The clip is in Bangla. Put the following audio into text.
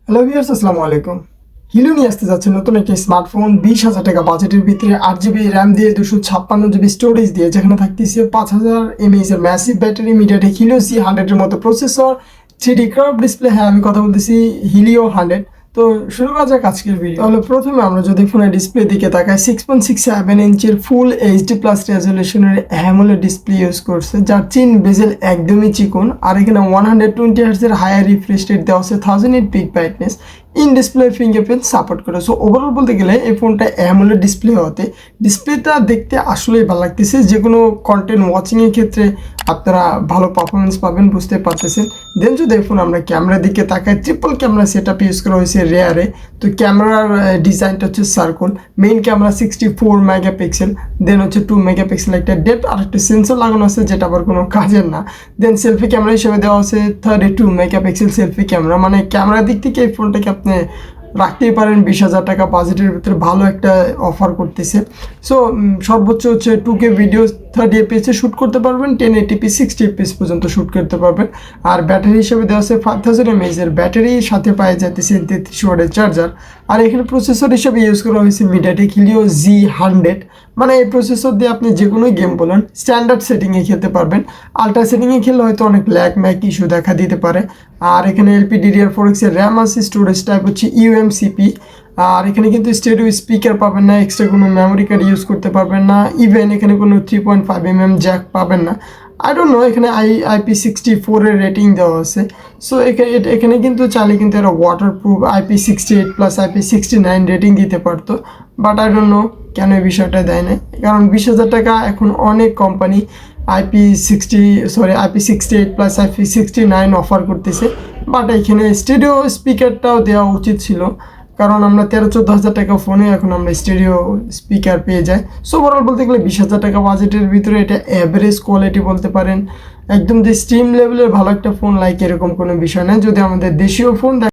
হ্যালো ভিউয়ার্স, আসসালামু আলাইকুম। হিলো নিয়ে আসতে যাচ্ছে নতুন একটি স্মার্টফোন 20,000 টাকা বাজেটের ভিতরে, 8 জিবি র্যাম দিয়ে 256 জিবি স্টোরেজ দিয়ে, যেখানে থাকতেছে 5000 mAh এর massive battery, MediaTek Helio C100 এর মতো প্রসেসর, 3D কার্ভ ডিসপ্লে। হ্যাঁ, আমি কথা বলতেছি হিলিও 100। তো শুরু করা যাক আজকের ভিডিও। তাহলে প্রথমে আমরা যদি ফোনের ডিসপ্লে দিকে তাকাই, 6.67 ইঞ্চের ফুল এইচডি প্লাস রেজলিউশনের অ্যামোলেড ডিসপ্লে ইউজ করছে, যার চিন বেজেল একদমই চিকন। আর এখানে 120 হার্টজের হায়ার রিফ্রেশ রেট দেওয়া হচ্ছে, 1008 pick brightness, in display fingerprint support করে। সো ওভারঅল বলতে গেলে এই ফোনটা অ্যামোলেড ডিসপ্লে হতে ডিসপ্লেটা দেখতে আসলেই ভালো লাগতেছে। যে কোনো কন্টেন্ট ওয়াচিংয়ের ক্ষেত্রে আপনারা ভালো পারফরমেন্স পাবেন, বুঝতে পারতেছেন। দেন যদি দেখুন আমরা ক্যামেরার দিকে তাকাই, triple camera set up use করা হয়েছে রেয়ারে। তো ক্যামেরার ডিজাইনটা হচ্ছে সার্কুল, মেইন ক্যামেরা 64 মেগাপিক্সেল, দেন হচ্ছে 2 মেগাপিক্সেল একটা ডেপথ আর একটা সেন্সর লাগানো আছে, যেটা আবার কোনো কাজের না। দেন সেলফি ক্যামেরা হিসেবে দেওয়া আছে 32 মেগাপিক্সেল সেলফি ক্যামেরা। মানে ক্যামেরার দিক থেকে এই ফোনটাকে আপনি রাখতেই পারেন। 20,000 টাকা বাজেটের ভিতরে ভালো একটা অফার করতেছে। সো সর্বোচ্চ হচ্ছে 2K ভিডিও 30 fps শ্যুট করতে পারবেন, 1080p 60 fps পর্যন্ত শ্যুট করতে পারবেন। আর ব্যাটারি হিসেবে দেওয়া আছে 5000 mAh এর ব্যাটারি, সাথে পাওয়া যাইতেছে 33 ওয়াটের চার্জার। আর এখানে প্রসেসর হিসেবে ইউজ করা হয়েছে মিডিয়াটেক হিলিও Z100। মানে এই প্রসেসর দিয়ে আপনি যে কোনো গেম বলেন স্ট্যান্ডার্ড সেটিংয়ে খেলতে পারবেন। আলট্রা সেটিংয়ে খেললে হয়তো অনেক ল্যাগ ইস্যু দেখা দিতে পারে। আর এখানে LPDDR4X এর র্যাম আছে, স্টোরেজ টাইপ হচ্ছে UMCP। আর এখানে কিন্তু স্টেরিও স্পিকার পাবেন না, এক্সট্রা কোনো মেমোরি কার্ড ইউজ করতে পারবেন না, ইভেন এখানে কোনো 3.5mm জ্যাক পাবেন না। আই ডোন্ট নো, এখানে IP64 এর রেটিং দেওয়া আছে। সো এখানে কিন্তু চাইলে কিন্তু এরা waterproof IP68 plus IP69 rating দিতে পারতো, বাট আই ডোন্ট নো কেন এই বিষয়টা দেয় না। কারণ 20,000 টাকা এখন অনেক company IP68 plus IP69 offer করতেছে। বাট এখানে স্টেরিও স্পিকারটাও দেওয়া উচিত ছিল, কারণ আমরা 13-14 হাজার টাকা ফোনে এখন আমরা স্টেরিও স্পিকার পেয়ে যাই। সো ওভারঅল বলতে গেলে 20,000 টাকা বাজেটের ভিতরে এটা অ্যাভারেজ কোয়ালিটি বলতে পারেন। একদম যে স্টিম লেভেলের ভালো একটা ফোন লাইক এরকম কোনো বিষয় না। যদি আমাদের দেশীয় ফোন